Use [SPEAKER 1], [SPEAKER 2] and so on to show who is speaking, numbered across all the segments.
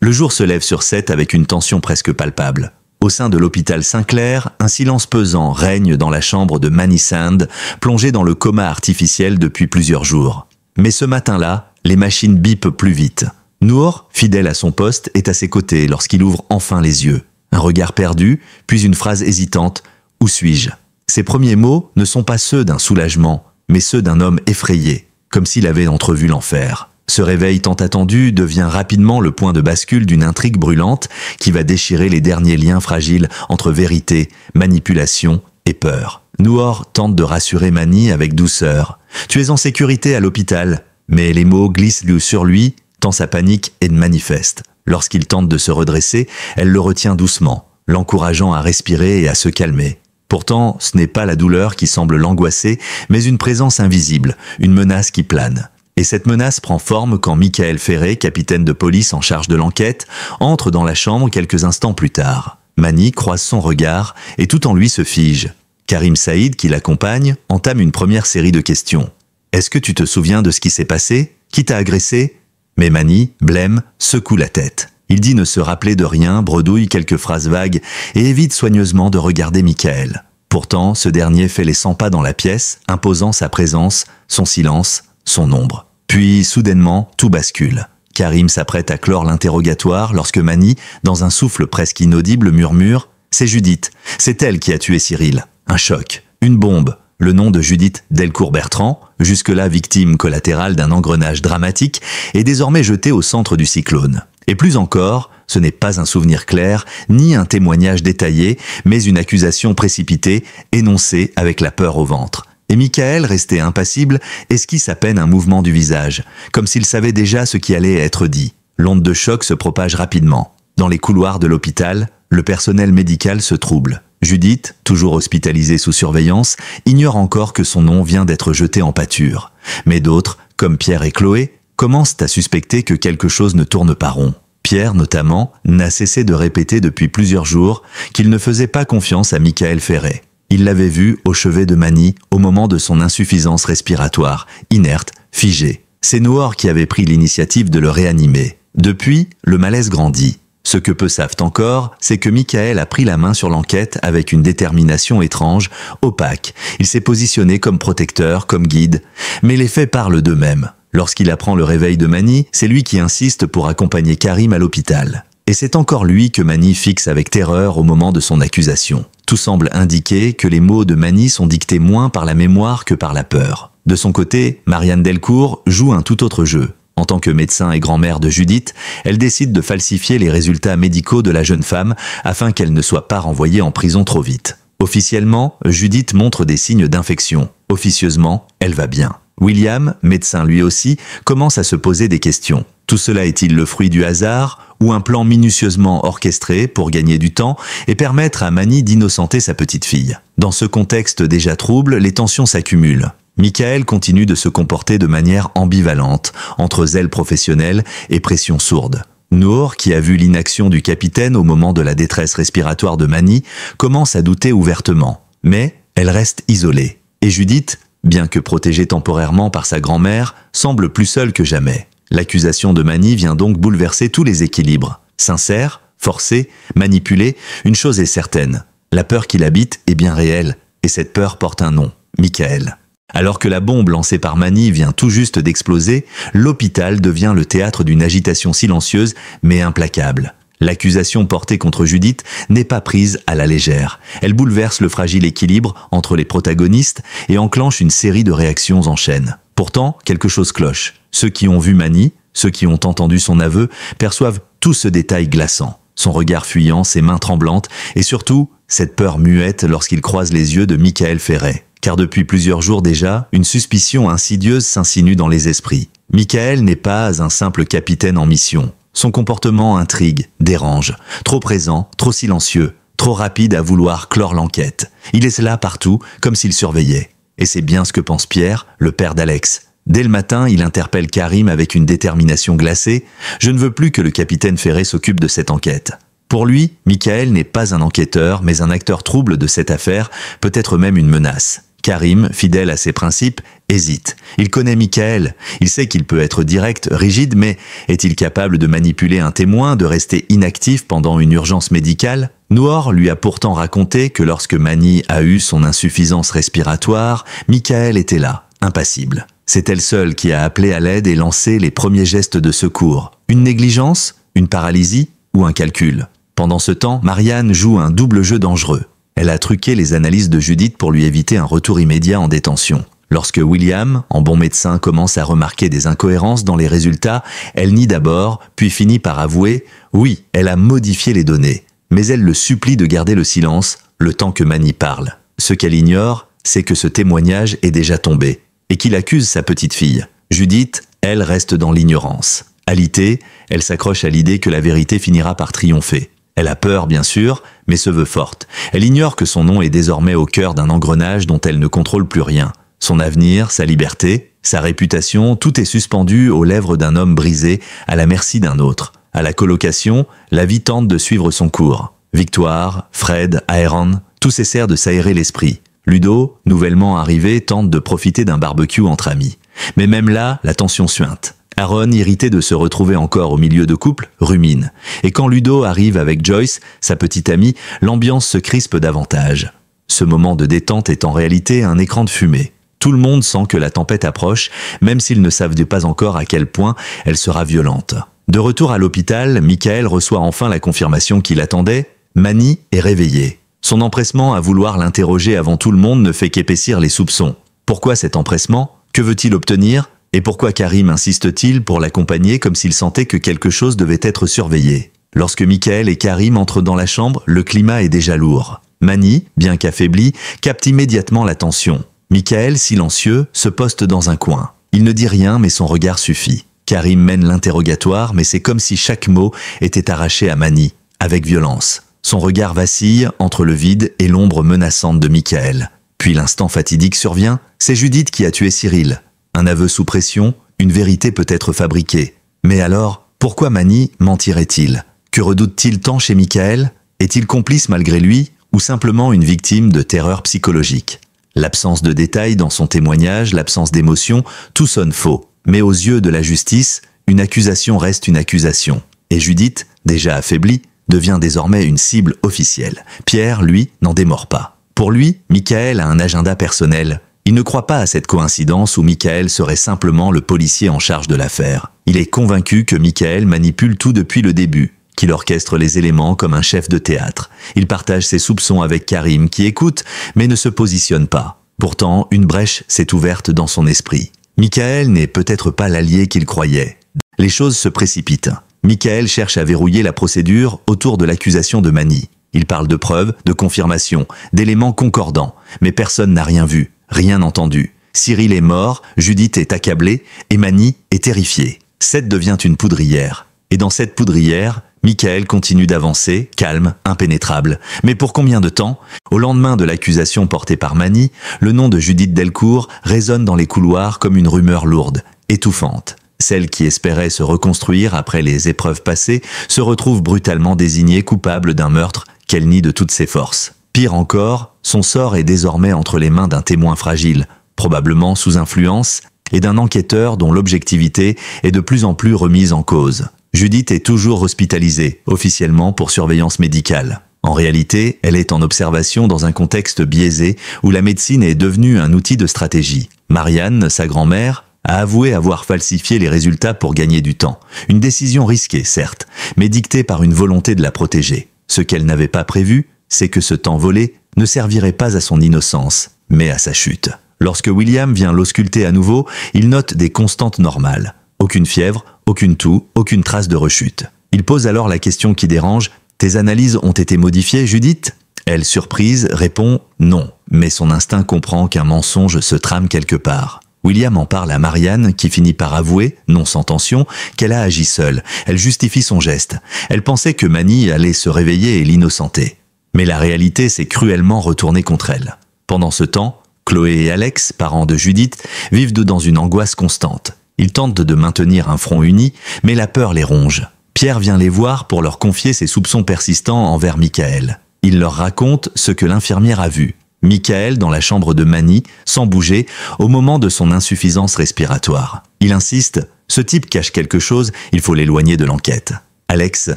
[SPEAKER 1] Le jour se lève sur 7 avec une tension presque palpable. Au sein de l'hôpital Saint-Clair, un silence pesant règne dans la chambre de Manny Sand, plongée dans le coma artificiel depuis plusieurs jours. Mais ce matin-là, les machines bipent plus vite. Noor, fidèle à son poste, est à ses côtés lorsqu'il ouvre enfin les yeux. Un regard perdu, puis une phrase hésitante « Où suis-je » Ses premiers mots ne sont pas ceux d'un soulagement, mais ceux d'un homme effrayé, comme s'il avait entrevu l'enfer. Ce réveil tant attendu devient rapidement le point de bascule d'une intrigue brûlante qui va déchirer les derniers liens fragiles entre vérité, manipulation et peur. Noor tente de rassurer Manny avec douceur. « Tu es en sécurité à l'hôpital », mais les mots glissent sur lui, tant sa panique est manifeste. Lorsqu'il tente de se redresser, elle le retient doucement, l'encourageant à respirer et à se calmer. Pourtant, ce n'est pas la douleur qui semble l'angoisser, mais une présence invisible, une menace qui plane. Et cette menace prend forme quand Michael Ferré, capitaine de police en charge de l'enquête, entre dans la chambre quelques instants plus tard. Manny croise son regard et tout en lui se fige. Karim Saïd, qui l'accompagne, entame une première série de questions. « Est-ce que tu te souviens de ce qui s'est passé? Qui t'a agressé ?» Mais Manny, blême, secoue la tête. Il dit ne se rappeler de rien, bredouille quelques phrases vagues et évite soigneusement de regarder Michael. Pourtant, ce dernier fait les 100 pas dans la pièce, imposant sa présence, son silence, son ombre. Puis, soudainement, tout bascule. Karim s'apprête à clore l'interrogatoire lorsque Manny, dans un souffle presque inaudible, murmure « C'est Judith, c'est elle qui a tué Cyril. » Un choc, une bombe. Le nom de Judith Delcourt-Bertrand, jusque-là victime collatérale d'un engrenage dramatique, est désormais jeté au centre du cyclone. Et plus encore, ce n'est pas un souvenir clair, ni un témoignage détaillé, mais une accusation précipitée, énoncée avec la peur au ventre. Et Michael, resté impassible, esquisse à peine un mouvement du visage, comme s'il savait déjà ce qui allait être dit. L'onde de choc se propage rapidement. Dans les couloirs de l'hôpital, le personnel médical se trouble. Judith, toujours hospitalisée sous surveillance, ignore encore que son nom vient d'être jeté en pâture. Mais d'autres, comme Pierre et Chloé, commencent à suspecter que quelque chose ne tourne pas rond. Pierre, notamment, n'a cessé de répéter depuis plusieurs jours qu'il ne faisait pas confiance à Michael Ferré. Il l'avait vu au chevet de Manny au moment de son insuffisance respiratoire, inerte, figée. C'est Noor qui avait pris l'initiative de le réanimer. Depuis, le malaise grandit. Ce que peu savent encore, c'est que Michael a pris la main sur l'enquête avec une détermination étrange, opaque. Il s'est positionné comme protecteur, comme guide. Mais les faits parlent d'eux-mêmes. Lorsqu'il apprend le réveil de Manny, c'est lui qui insiste pour accompagner Karim à l'hôpital. Et c'est encore lui que Manny fixe avec terreur au moment de son accusation. Tout semble indiquer que les mots de Manny sont dictés moins par la mémoire que par la peur. De son côté, Marianne Delcourt joue un tout autre jeu. En tant que médecin et grand-mère de Judith, elle décide de falsifier les résultats médicaux de la jeune femme afin qu'elle ne soit pas renvoyée en prison trop vite. Officiellement, Judith montre des signes d'infection. Officieusement, elle va bien. William, médecin lui aussi, commence à se poser des questions. Tout cela est-il le fruit du hasard ou un plan minutieusement orchestré pour gagner du temps et permettre à Manny d'innocenter sa petite fille? Dans ce contexte déjà trouble, les tensions s'accumulent. Michael continue de se comporter de manière ambivalente, entre zèle professionnel et pression sourde. Noor, qui a vu l'inaction du capitaine au moment de la détresse respiratoire de Manny, commence à douter ouvertement. Mais elle reste isolée. Et Judith, bien que protégée temporairement par sa grand-mère, semble plus seule que jamais. L'accusation de Manny vient donc bouleverser tous les équilibres. Sincère, forcé, manipulé, une chose est certaine. La peur qui l'habite est bien réelle, et cette peur porte un nom, Michael. Alors que la bombe lancée par Manny vient tout juste d'exploser, l'hôpital devient le théâtre d'une agitation silencieuse mais implacable. L'accusation portée contre Judith n'est pas prise à la légère. Elle bouleverse le fragile équilibre entre les protagonistes et enclenche une série de réactions en chaîne. Pourtant, quelque chose cloche. Ceux qui ont vu Manny, ceux qui ont entendu son aveu, perçoivent tout ce détail glaçant. Son regard fuyant, ses mains tremblantes et surtout, cette peur muette lorsqu'il croise les yeux de Michael Ferré. Car depuis plusieurs jours déjà, une suspicion insidieuse s'insinue dans les esprits. Michael n'est pas un simple capitaine en mission. Son comportement intrigue, dérange, trop présent, trop silencieux, trop rapide à vouloir clore l'enquête. Il est là partout, comme s'il surveillait. Et c'est bien ce que pense Pierre, le père d'Alex. Dès le matin, il interpelle Karim avec une détermination glacée. « Je ne veux plus que le capitaine Ferré s'occupe de cette enquête. » Pour lui, Michael n'est pas un enquêteur, mais un acteur trouble de cette affaire, peut-être même une menace. Karim, fidèle à ses principes, hésite. Il connaît Michael. Il sait qu'il peut être direct, rigide, mais est-il capable de manipuler un témoin, de rester inactif pendant une urgence médicale? Noor lui a pourtant raconté que lorsque Mani a eu son insuffisance respiratoire, Michael était là, impassible. C'est elle seule qui a appelé à l'aide et lancé les premiers gestes de secours. Une négligence? Une paralysie? Ou un calcul? Pendant ce temps, Marianne joue un double jeu dangereux. Elle a truqué les analyses de Judith pour lui éviter un retour immédiat en détention. Lorsque William, en bon médecin, commence à remarquer des incohérences dans les résultats, elle nie d'abord, puis finit par avouer « oui, elle a modifié les données ». Mais elle le supplie de garder le silence le temps que Mani parle. Ce qu'elle ignore, c'est que ce témoignage est déjà tombé et qu'il accuse sa petite fille. Judith, elle, reste dans l'ignorance. Alitée, elle s'accroche à l'idée que la vérité finira par triompher. Elle a peur, bien sûr, mais se veut forte. Elle ignore que son nom est désormais au cœur d'un engrenage dont elle ne contrôle plus rien. Son avenir, sa liberté, sa réputation, tout est suspendu aux lèvres d'un homme brisé, à la merci d'un autre. À la colocation, la vie tente de suivre son cours. Victoire, Fred, Aaron, tous essaient de s'aérer l'esprit. Ludo, nouvellement arrivé, tente de profiter d'un barbecue entre amis. Mais même là, la tension suinte. Aaron, irrité de se retrouver encore au milieu de couple, rumine. Et quand Ludo arrive avec Joyce, sa petite amie, l'ambiance se crispe davantage. Ce moment de détente est en réalité un écran de fumée. Tout le monde sent que la tempête approche, même s'ils ne savent pas encore à quel point elle sera violente. De retour à l'hôpital, Michael reçoit enfin la confirmation qu'il attendait. Mani est réveillée. Son empressement à vouloir l'interroger avant tout le monde ne fait qu'épaissir les soupçons. Pourquoi cet empressement? Que veut-il obtenir? Et pourquoi Karim insiste-t-il pour l'accompagner comme s'il sentait que quelque chose devait être surveillé? Lorsque Michael et Karim entrent dans la chambre, le climat est déjà lourd. Mani, bien qu'affaibli, capte immédiatement l'attention. Michael, silencieux, se poste dans un coin. Il ne dit rien, mais son regard suffit. Karim mène l'interrogatoire, mais c'est comme si chaque mot était arraché à Mani, avec violence. Son regard vacille entre le vide et l'ombre menaçante de Michael. Puis l'instant fatidique survient, c'est Judith qui a tué Cyril. Un aveu sous pression, une vérité peut être fabriquée. Mais alors, pourquoi Mani mentirait-il? Que redoute-t-il tant chez Michael? Est-il complice malgré lui, ou simplement une victime de terreur psychologique? L'absence de détails dans son témoignage, l'absence d'émotion, tout sonne faux. Mais aux yeux de la justice, une accusation reste une accusation. Et Judith, déjà affaiblie, devient désormais une cible officielle. Pierre, lui, n'en démord pas. Pour lui, Michael a un agenda personnel. Il ne croit pas à cette coïncidence où Michael serait simplement le policier en charge de l'affaire. Il est convaincu que Michael manipule tout depuis le début, qu'il orchestre les éléments comme un chef de théâtre. Il partage ses soupçons avec Karim qui écoute mais ne se positionne pas. Pourtant, une brèche s'est ouverte dans son esprit. Michael n'est peut-être pas l'allié qu'il croyait. Les choses se précipitent. Michael cherche à verrouiller la procédure autour de l'accusation de Mani. Il parle de preuves, de confirmations, d'éléments concordants, mais personne n'a rien vu. Rien entendu. Cyril est mort, Judith est accablée et Mani est terrifiée. Seth devient une poudrière. Et dans cette poudrière, Michael continue d'avancer, calme, impénétrable. Mais pour combien de temps? Au lendemain de l'accusation portée par Mani, le nom de Judith Delcourt résonne dans les couloirs comme une rumeur lourde, étouffante. Celle qui espérait se reconstruire après les épreuves passées se retrouve brutalement désignée coupable d'un meurtre qu'elle nie de toutes ses forces. Pire encore, son sort est désormais entre les mains d'un témoin fragile, probablement sous influence, et d'un enquêteur dont l'objectivité est de plus en plus remise en cause. Judith est toujours hospitalisée, officiellement pour surveillance médicale. En réalité, elle est en observation dans un contexte biaisé où la médecine est devenue un outil de stratégie. Marianne, sa grand-mère, a avoué avoir falsifié les résultats pour gagner du temps. Une décision risquée, certes, mais dictée par une volonté de la protéger. Ce qu'elle n'avait pas prévu, c'est que ce temps volé ne servirait pas à son innocence, mais à sa chute. Lorsque William vient l'ausculter à nouveau, il note des constantes normales. Aucune fièvre, aucune toux, aucune trace de rechute. Il pose alors la question qui dérange. « Tes analyses ont été modifiées, Judith ?» Elle, surprise, répond « non », mais son instinct comprend qu'un mensonge se trame quelque part. William en parle à Marianne, qui finit par avouer, non sans tension, qu'elle a agi seule. Elle justifie son geste. Elle pensait que Mani allait se réveiller et l'innocenter. Mais la réalité s'est cruellement retournée contre elle. Pendant ce temps, Chloé et Alex, parents de Judith, vivent dans une angoisse constante. Ils tentent de maintenir un front uni, mais la peur les ronge. Pierre vient les voir pour leur confier ses soupçons persistants envers Michael. Il leur raconte ce que l'infirmière a vu. Michael dans la chambre de Manny, sans bouger, au moment de son insuffisance respiratoire. Il insiste, ce type cache quelque chose, il faut l'éloigner de l'enquête. Alex,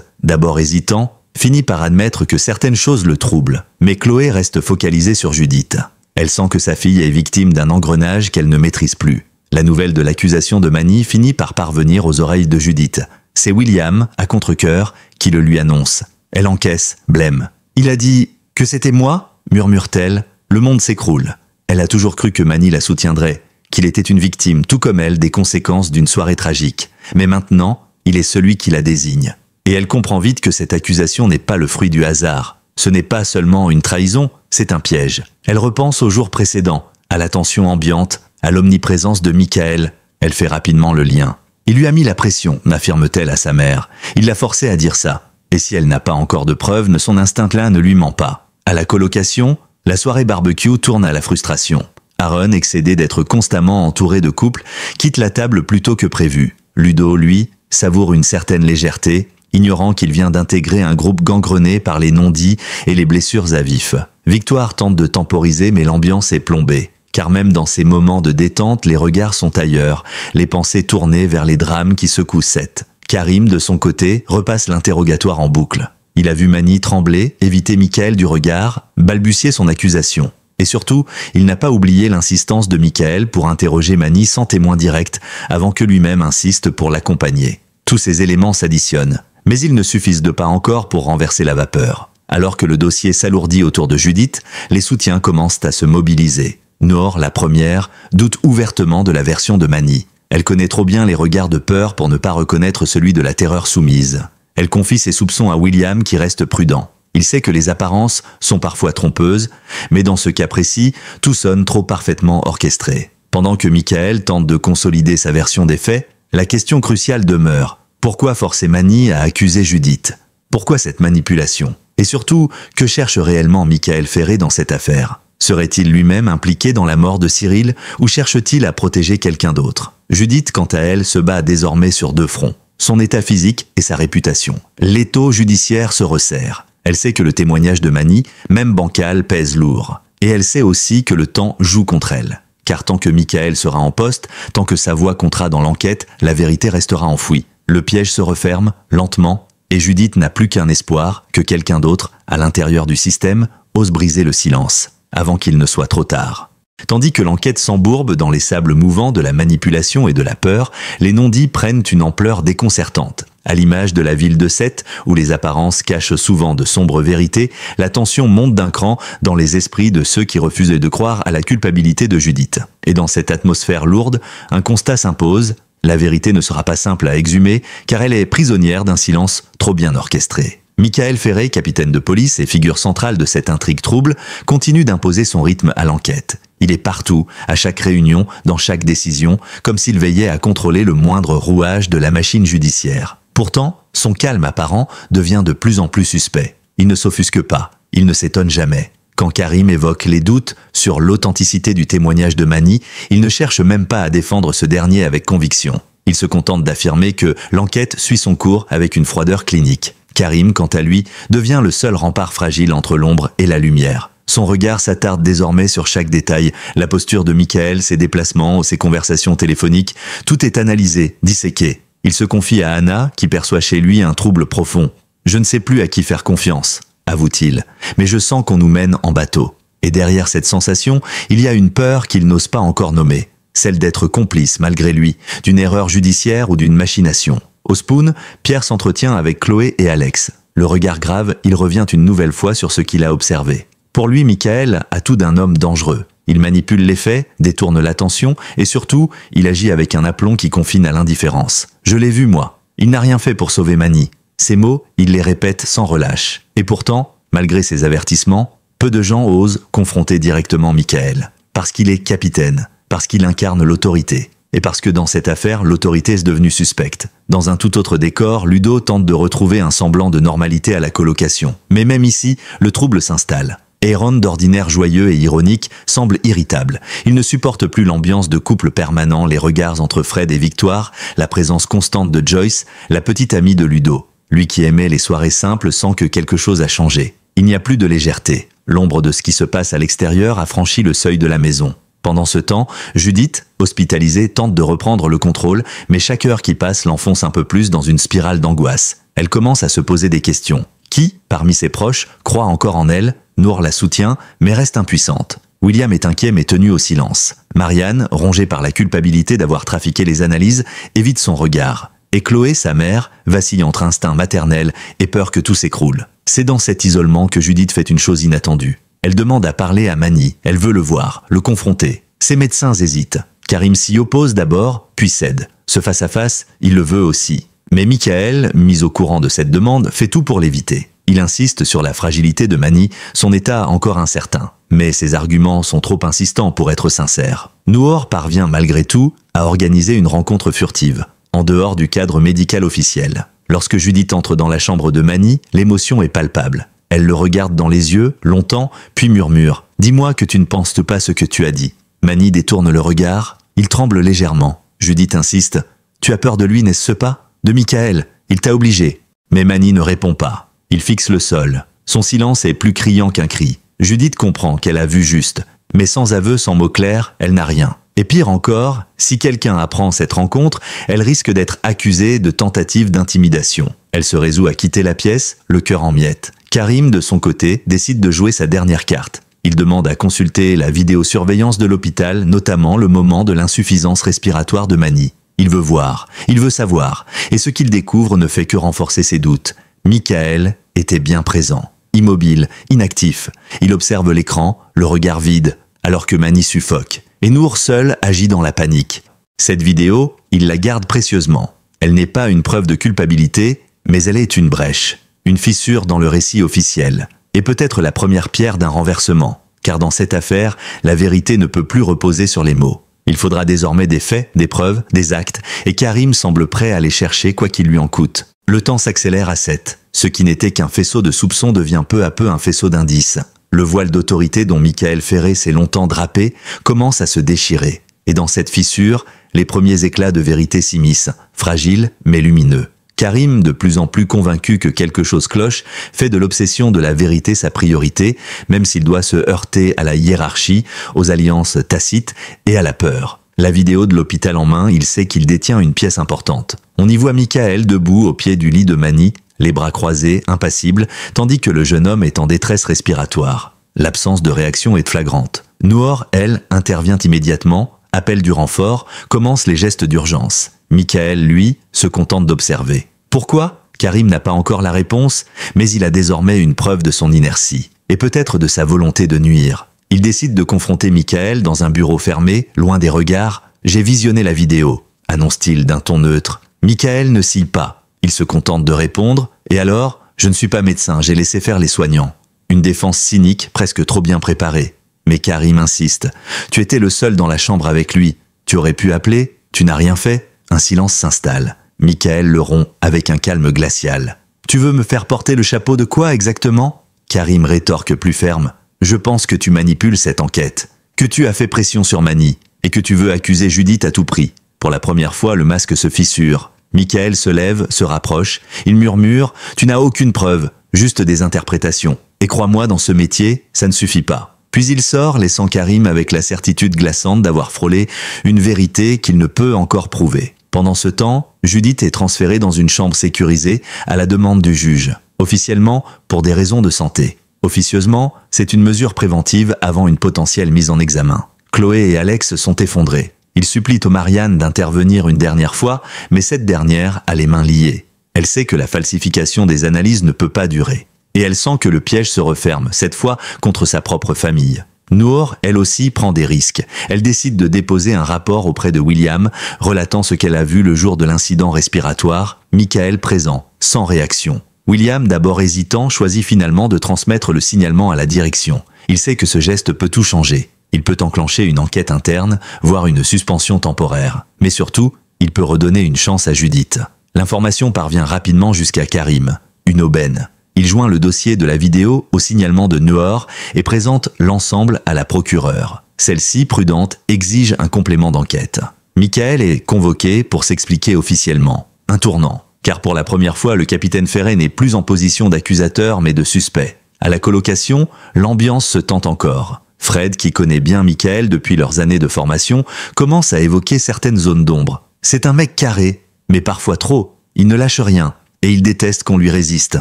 [SPEAKER 1] d'abord hésitant, finit par admettre que certaines choses le troublent, mais Chloé reste focalisée sur Judith. Elle sent que sa fille est victime d'un engrenage qu'elle ne maîtrise plus. La nouvelle de l'accusation de Manny finit par parvenir aux oreilles de Judith. C'est William, à contre-cœur, qui le lui annonce. Elle encaisse, blême. « Il a dit que c'était moi ?» murmure-t-elle. Le monde s'écroule. Elle a toujours cru que Manny la soutiendrait, qu'il était une victime, tout comme elle, des conséquences d'une soirée tragique. Mais maintenant, il est celui qui la désigne. Et elle comprend vite que cette accusation n'est pas le fruit du hasard. Ce n'est pas seulement une trahison, c'est un piège. Elle repense aux jours précédents, à la tension ambiante, à l'omniprésence de Michael. Elle fait rapidement le lien. Il lui a mis la pression, affirme-t-elle à sa mère. Il l'a forcée à dire ça. Et si elle n'a pas encore de preuves, son instinct-là ne lui ment pas. À la colocation, la soirée barbecue tourne à la frustration. Aaron, excédé d'être constamment entouré de couples, quitte la table plus tôt que prévu. Ludo, lui, savoure une certaine légèreté, ignorant qu'il vient d'intégrer un groupe gangrené par les non-dits et les blessures à vif. Victoire tente de temporiser, mais l'ambiance est plombée. Car même dans ces moments de détente, les regards sont ailleurs, les pensées tournées vers les drames qui secouent Seth. Karim, de son côté, repasse l'interrogatoire en boucle. Il a vu Manny trembler, éviter Michael du regard, balbutier son accusation. Et surtout, il n'a pas oublié l'insistance de Michael pour interroger Manny sans témoin direct, avant que lui-même insiste pour l'accompagner. Tous ces éléments s'additionnent, mais ils ne suffisent pas encore pour renverser la vapeur. Alors que le dossier s'alourdit autour de Judith, les soutiens commencent à se mobiliser. Noor, la première, doute ouvertement de la version de Manny. Elle connaît trop bien les regards de peur pour ne pas reconnaître celui de la terreur soumise. Elle confie ses soupçons à William qui reste prudent. Il sait que les apparences sont parfois trompeuses, mais dans ce cas précis, tout sonne trop parfaitement orchestré. Pendant que Michael tente de consolider sa version des faits, la question cruciale demeure. Pourquoi forcer Manny à accuser Judith? Pourquoi cette manipulation? Et surtout, que cherche réellement Michael Ferré dans cette affaire? Serait-il lui-même impliqué dans la mort de Cyril ou cherche-t-il à protéger quelqu'un d'autre? Judith, quant à elle, se bat désormais sur deux fronts. Son état physique et sa réputation. L'étau judiciaire se resserre. Elle sait que le témoignage de Manny, même bancal, pèse lourd. Et elle sait aussi que le temps joue contre elle. Car tant que Michael sera en poste, tant que sa voix comptera dans l'enquête, la vérité restera enfouie. Le piège se referme, lentement, et Judith n'a plus qu'un espoir que quelqu'un d'autre, à l'intérieur du système, ose briser le silence, avant qu'il ne soit trop tard. Tandis que l'enquête s'embourbe dans les sables mouvants de la manipulation et de la peur, les non-dits prennent une ampleur déconcertante. À l'image de la ville de Seth, où les apparences cachent souvent de sombres vérités, la tension monte d'un cran dans les esprits de ceux qui refusaient de croire à la culpabilité de Judith. Et dans cette atmosphère lourde, un constat s'impose, la vérité ne sera pas simple à exhumer, car elle est prisonnière d'un silence trop bien orchestré. Michael Ferré, capitaine de police et figure centrale de cette intrigue trouble, continue d'imposer son rythme à l'enquête. Il est partout, à chaque réunion, dans chaque décision, comme s'il veillait à contrôler le moindre rouage de la machine judiciaire. Pourtant, son calme apparent devient de plus en plus suspect. Il ne s'offusque pas, il ne s'étonne jamais. Quand Karim évoque les doutes sur l'authenticité du témoignage de Manny, il ne cherche même pas à défendre ce dernier avec conviction. Il se contente d'affirmer que l'enquête suit son cours avec une froideur clinique. Karim, quant à lui, devient le seul rempart fragile entre l'ombre et la lumière. Son regard s'attarde désormais sur chaque détail, la posture de Michael, ses déplacements, ses conversations téléphoniques, tout est analysé, disséqué. Il se confie à Anna, qui perçoit chez lui un trouble profond. « Je ne sais plus à qui faire confiance », avoue-t-il, « mais je sens qu'on nous mène en bateau. » Et derrière cette sensation, il y a une peur qu'il n'ose pas encore nommer, celle d'être complice, malgré lui, d'une erreur judiciaire ou d'une machination. Au Spoon, Pierre s'entretient avec Chloé et Alex. Le regard grave, il revient une nouvelle fois sur ce qu'il a observé. Pour lui, Michael a tout d'un homme dangereux. Il manipule les faits, détourne l'attention et surtout, il agit avec un aplomb qui confine à l'indifférence. « Je l'ai vu, moi. Il n'a rien fait pour sauver Manny. » Ces mots, il les répète sans relâche. Et pourtant, malgré ses avertissements, peu de gens osent confronter directement Michael. Parce qu'il est capitaine, parce qu'il incarne l'autorité. Et parce que dans cette affaire, l'autorité est devenue suspecte. Dans un tout autre décor, Ludo tente de retrouver un semblant de normalité à la colocation. Mais même ici, le trouble s'installe. Aaron, d'ordinaire joyeux et ironique, semble irritable. Il ne supporte plus l'ambiance de couple permanent, les regards entre Fred et Victoire, la présence constante de Joyce, la petite amie de Ludo. Lui qui aimait les soirées simples sent que quelque chose a changé. Il n'y a plus de légèreté. L'ombre de ce qui se passe à l'extérieur a franchi le seuil de la maison. Pendant ce temps, Judith, hospitalisée, tente de reprendre le contrôle, mais chaque heure qui passe l'enfonce un peu plus dans une spirale d'angoisse. Elle commence à se poser des questions. Qui, parmi ses proches, croit encore en elle? Noor la soutient, mais reste impuissante. William est inquiet mais tenu au silence. Marianne, rongée par la culpabilité d'avoir trafiqué les analyses, évite son regard. Et Chloé, sa mère, vacille entre instinct maternel et peur que tout s'écroule. C'est dans cet isolement que Judith fait une chose inattendue. Elle demande à parler à Mani, elle veut le voir, le confronter. Ses médecins hésitent. Karim s'y oppose d'abord, puis cède. Ce face-à-face, il le veut aussi. Mais Michael, mis au courant de cette demande, fait tout pour l'éviter. Il insiste sur la fragilité de Mani, son état encore incertain. Mais ses arguments sont trop insistants pour être sincères. Noor parvient malgré tout à organiser une rencontre furtive, en dehors du cadre médical officiel. Lorsque Judith entre dans la chambre de Mani, l'émotion est palpable. Elle le regarde dans les yeux, longtemps, puis murmure « Dis-moi que tu ne penses pas ce que tu as dit ». Mani détourne le regard, il tremble légèrement. Judith insiste « Tu as peur de lui, n'est-ce pas ? De Michael, il t'a obligé ». Mais Mani ne répond pas. Il fixe le sol. Son silence est plus criant qu'un cri. Judith comprend qu'elle a vu juste, mais sans aveu, sans mots clairs, elle n'a rien. Et pire encore, si quelqu'un apprend cette rencontre, elle risque d'être accusée de tentative d'intimidation. Elle se résout à quitter la pièce, le cœur en miettes. Karim, de son côté, décide de jouer sa dernière carte. Il demande à consulter la vidéosurveillance de l'hôpital, notamment le moment de l'insuffisance respiratoire de Mani. Il veut voir, il veut savoir, et ce qu'il découvre ne fait que renforcer ses doutes. Michael était bien présent, immobile, inactif. Il observe l'écran, le regard vide, alors que Mani suffoque. Et Noor seul agit dans la panique. Cette vidéo, il la garde précieusement. Elle n'est pas une preuve de culpabilité, mais elle est une brèche. Une fissure dans le récit officiel, et peut-être la première pierre d'un renversement, car dans cette affaire, la vérité ne peut plus reposer sur les mots. Il faudra désormais des faits, des preuves, des actes, et Karim semble prêt à les chercher quoi qu'il lui en coûte. Le temps s'accélère à 7. Ce qui n'était qu'un faisceau de soupçons devient peu à peu un faisceau d'indices. Le voile d'autorité dont Michael Ferré s'est longtemps drapé commence à se déchirer, et dans cette fissure, les premiers éclats de vérité s'immiscent, fragiles mais lumineux. Karim, de plus en plus convaincu que quelque chose cloche, fait de l'obsession de la vérité sa priorité, même s'il doit se heurter à la hiérarchie, aux alliances tacites et à la peur. La vidéo de l'hôpital en main, il sait qu'il détient une pièce importante. On y voit Michael debout au pied du lit de Mani, les bras croisés, impassible, tandis que le jeune homme est en détresse respiratoire. L'absence de réaction est flagrante. Noor, elle, intervient immédiatement, appelle du renfort, commence les gestes d'urgence. Michael, lui, se contente d'observer. Pourquoi ? Karim n'a pas encore la réponse, mais il a désormais une preuve de son inertie, et peut-être de sa volonté de nuire. Il décide de confronter Michael dans un bureau fermé, loin des regards. « J'ai visionné la vidéo », annonce-t-il d'un ton neutre. Michael ne cille pas. Il se contente de répondre. « Et alors ? Je ne suis pas médecin, j'ai laissé faire les soignants. » Une défense cynique, presque trop bien préparée. Mais Karim insiste. « Tu étais le seul dans la chambre avec lui. Tu aurais pu appeler ? Tu n'as rien fait ?» Un silence s'installe. Michael le rompt avec un calme glacial. « Tu veux me faire porter le chapeau de quoi exactement ?» Karim rétorque plus ferme. « Je pense que tu manipules cette enquête, que tu as fait pression sur Mani, et que tu veux accuser Judith à tout prix. » Pour la première fois, le masque se fissure. Michael se lève, se rapproche. Il murmure « Tu n'as aucune preuve, juste des interprétations. Et crois-moi, dans ce métier, ça ne suffit pas. » Puis il sort, laissant Karim avec la certitude glaçante d'avoir frôlé une vérité qu'il ne peut encore prouver. Pendant ce temps, Judith est transférée dans une chambre sécurisée à la demande du juge. Officiellement, pour des raisons de santé. Officieusement, c'est une mesure préventive avant une potentielle mise en examen. Chloé et Alex sont effondrés. Ils supplient Marianne d'intervenir une dernière fois, mais cette dernière a les mains liées. Elle sait que la falsification des analyses ne peut pas durer. Et elle sent que le piège se referme, cette fois contre sa propre famille. Noor, elle aussi, prend des risques. Elle décide de déposer un rapport auprès de William, relatant ce qu'elle a vu le jour de l'incident respiratoire, Michael présent, sans réaction. William, d'abord hésitant, choisit finalement de transmettre le signalement à la direction. Il sait que ce geste peut tout changer. Il peut enclencher une enquête interne, voire une suspension temporaire. Mais surtout, il peut redonner une chance à Judith. L'information parvient rapidement jusqu'à Karim, une aubaine. Il joint le dossier de la vidéo au signalement de Noor et présente l'ensemble à la procureure. Celle-ci, prudente, exige un complément d'enquête. Michael est convoqué pour s'expliquer officiellement. Un tournant, car pour la première fois, le capitaine Ferré n'est plus en position d'accusateur mais de suspect. À la colocation, l'ambiance se tend encore. Fred, qui connaît bien Michael depuis leurs années de formation, commence à évoquer certaines zones d'ombre. C'est un mec carré, mais parfois trop. Il ne lâche rien, et il déteste qu'on lui résiste.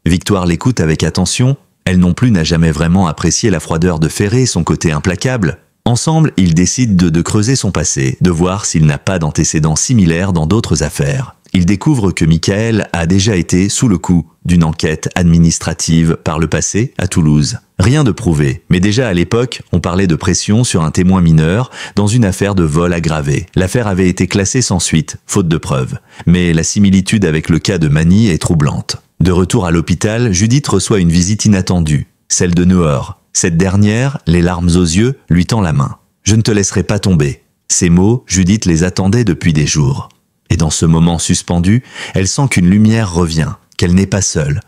[SPEAKER 1] Victoire l'écoute avec attention. Elle non plus n'a jamais vraiment apprécié la froideur de Ferré et son côté implacable. Ensemble, ils décident de creuser son passé, de voir s'il n'a pas d'antécédents similaires dans d'autres affaires. Ils découvrent que Michael a déjà été sous le coup d'une enquête administrative par le passé à Toulouse. Rien de prouvé, mais déjà à l'époque, on parlait de pression sur un témoin mineur dans une affaire de vol aggravé. L'affaire avait été classée sans suite, faute de preuves. Mais la similitude avec le cas de Manny est troublante. De retour à l'hôpital, Judith reçoit une visite inattendue, celle de Noor. Cette dernière, les larmes aux yeux, lui tend la main. « Je ne te laisserai pas tomber ». Ces mots, Judith les attendait depuis des jours. Et dans ce moment suspendu, elle sent qu'une lumière revient, qu'elle n'est pas seule,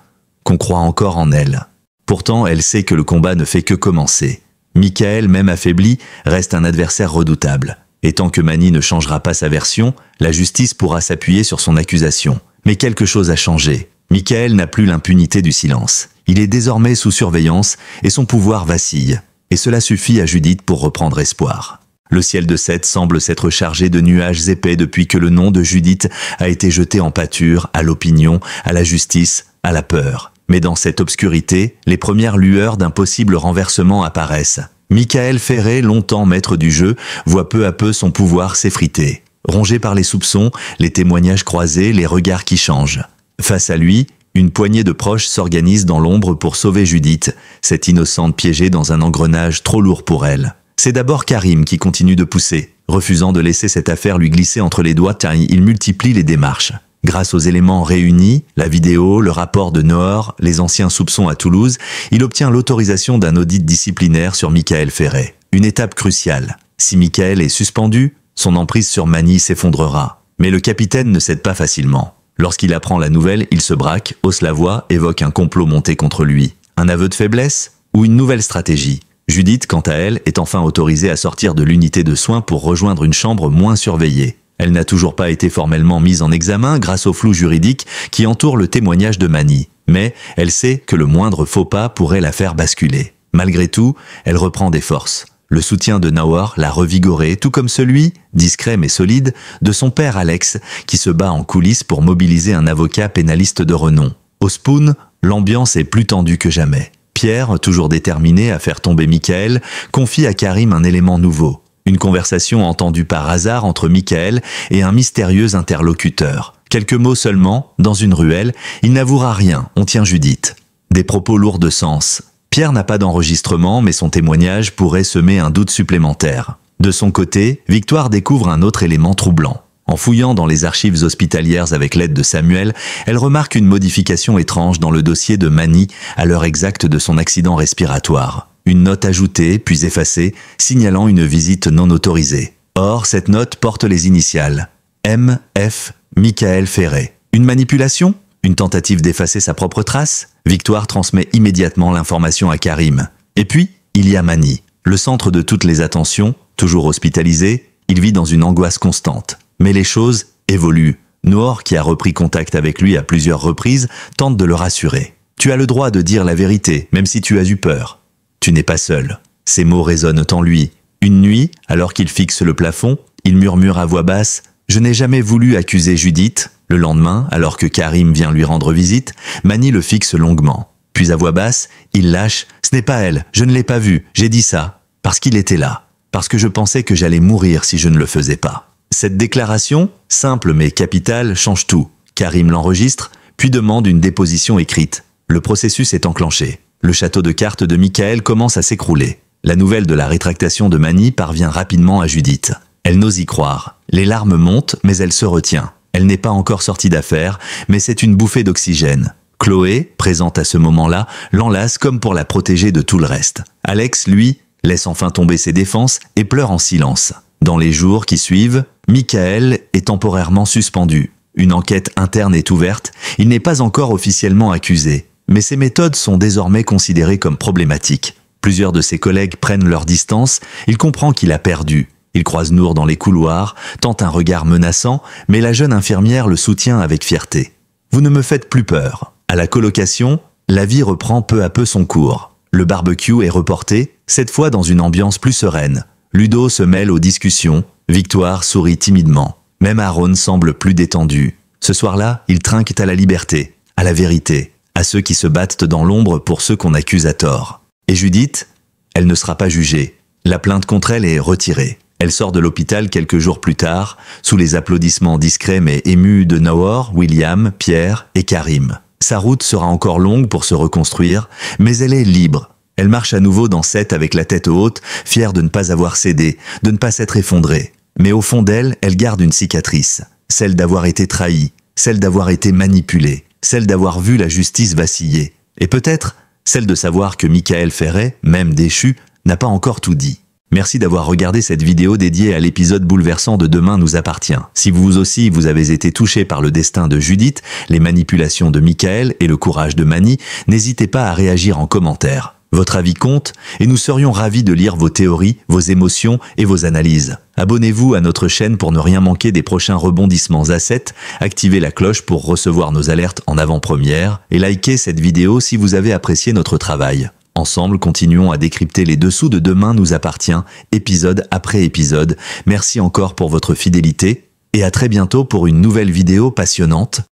[SPEAKER 1] qu'on croit encore en elle. Pourtant, elle sait que le combat ne fait que commencer. Michael, même affaibli, reste un adversaire redoutable. Et tant que Manny ne changera pas sa version, la justice pourra s'appuyer sur son accusation. Mais quelque chose a changé. Michael n'a plus l'impunité du silence. Il est désormais sous surveillance et son pouvoir vacille. Et cela suffit à Judith pour reprendre espoir. Le ciel de Sète semble s'être chargé de nuages épais depuis que le nom de Judith a été jeté en pâture à l'opinion, à la justice, à la peur. Mais dans cette obscurité, les premières lueurs d'un possible renversement apparaissent. Michael Ferré, longtemps maître du jeu, voit peu à peu son pouvoir s'effriter. Rongé par les soupçons, les témoignages croisés, les regards qui changent. Face à lui, une poignée de proches s'organise dans l'ombre pour sauver Judith, cette innocente piégée dans un engrenage trop lourd pour elle. C'est d'abord Karim qui continue de pousser, refusant de laisser cette affaire lui glisser entre les doigts car il multiplie les démarches. Grâce aux éléments réunis, la vidéo, le rapport de Noor, les anciens soupçons à Toulouse, il obtient l'autorisation d'un audit disciplinaire sur Michael Ferré. Une étape cruciale. Si Michael est suspendu, son emprise sur Manny s'effondrera. Mais le capitaine ne cède pas facilement. Lorsqu'il apprend la nouvelle, il se braque, hausse la voix, évoque un complot monté contre lui. Un aveu de faiblesse ou une nouvelle stratégie? Judith, quant à elle, est enfin autorisée à sortir de l'unité de soins pour rejoindre une chambre moins surveillée. Elle n'a toujours pas été formellement mise en examen grâce au flou juridique qui entoure le témoignage de Manny. Mais elle sait que le moindre faux pas pourrait la faire basculer. Malgré tout, elle reprend des forces. Le soutien de Noor l'a revigorée, tout comme celui, discret mais solide, de son père Alex, qui se bat en coulisses pour mobiliser un avocat pénaliste de renom. Au Spoon, l'ambiance est plus tendue que jamais. Pierre, toujours déterminé à faire tomber Michael, confie à Karim un élément nouveau. Une conversation entendue par hasard entre Michael et un mystérieux interlocuteur. Quelques mots seulement, dans une ruelle, il n'avouera rien, on tient Judith. Des propos lourds de sens. Pierre n'a pas d'enregistrement, mais son témoignage pourrait semer un doute supplémentaire. De son côté, Victoire découvre un autre élément troublant. En fouillant dans les archives hospitalières avec l'aide de Samuel, elle remarque une modification étrange dans le dossier de Manny à l'heure exacte de son accident respiratoire. Une note ajoutée, puis effacée, signalant une visite non autorisée. Or, cette note porte les initiales. M.F. Michael Ferré. Une manipulation? Une tentative d'effacer sa propre trace? Victoire transmet immédiatement l'information à Karim. Et puis, il y a Manny. Le centre de toutes les attentions, toujours hospitalisé, il vit dans une angoisse constante. Mais les choses évoluent. Noor, qui a repris contact avec lui à plusieurs reprises, tente de le rassurer. « Tu as le droit de dire la vérité, même si tu as eu peur. Tu n'es pas seul. » Ces mots résonnent en lui. Une nuit, alors qu'il fixe le plafond, il murmure à voix basse « Je n'ai jamais voulu accuser Judith ». Le lendemain, alors que Karim vient lui rendre visite, Manny le fixe longuement. Puis à voix basse, il lâche « Ce n'est pas elle, je ne l'ai pas vue, j'ai dit ça. Parce qu'il était là. Parce que je pensais que j'allais mourir si je ne le faisais pas. » Cette déclaration, simple mais capitale, change tout. Karim l'enregistre, puis demande une déposition écrite. Le processus est enclenché. Le château de cartes de Michael commence à s'écrouler. La nouvelle de la rétractation de Manny parvient rapidement à Judith. Elle n'ose y croire. Les larmes montent, mais elle se retient. Elle n'est pas encore sortie d'affaire, mais c'est une bouffée d'oxygène. Chloé, présente à ce moment-là, l'enlace comme pour la protéger de tout le reste. Alex, lui, laisse enfin tomber ses défenses et pleure en silence. Dans les jours qui suivent, Michael est temporairement suspendu. Une enquête interne est ouverte, il n'est pas encore officiellement accusé. Mais ses méthodes sont désormais considérées comme problématiques. Plusieurs de ses collègues prennent leur distance, il comprend qu'il a perdu. Il croise Noor dans les couloirs, tente un regard menaçant, mais la jeune infirmière le soutient avec fierté. « Vous ne me faites plus peur. » À la colocation, La vie reprend peu à peu son cours. Le barbecue est reporté, cette fois dans une ambiance plus sereine. Ludo se mêle aux discussions, Victoire sourit timidement. Même Aaron semble plus détendu. Ce soir-là, ils trinquent à la liberté, à la vérité, à ceux qui se battent dans l'ombre pour ceux qu'on accuse à tort. Et Judith, elle ne sera pas jugée. La plainte contre elle est retirée. Elle sort de l'hôpital quelques jours plus tard, sous les applaudissements discrets mais émus de Nahor, William, Pierre et Karim. Sa route sera encore longue pour se reconstruire, mais elle est libre. Elle marche à nouveau dans Sète avec la tête haute, fière de ne pas avoir cédé, de ne pas s'être effondrée. Mais au fond d'elle, elle garde une cicatrice. Celle d'avoir été trahie, celle d'avoir été manipulée, celle d'avoir vu la justice vaciller. Et peut-être celle de savoir que Michael Ferret, même déchu, n'a pas encore tout dit. Merci d'avoir regardé cette vidéo dédiée à l'épisode bouleversant de Demain nous appartient. Si vous aussi vous avez été touché par le destin de Judith, les manipulations de Michael et le courage de Manny, n'hésitez pas à réagir en commentaire. Votre avis compte et nous serions ravis de lire vos théories, vos émotions et vos analyses. Abonnez-vous à notre chaîne pour ne rien manquer des prochains rebondissements à 7, activez la cloche pour recevoir nos alertes en avant-première et likez cette vidéo si vous avez apprécié notre travail. Ensemble, continuons à décrypter les dessous de Demain nous appartient, épisode après épisode. Merci encore pour votre fidélité et à très bientôt pour une nouvelle vidéo passionnante.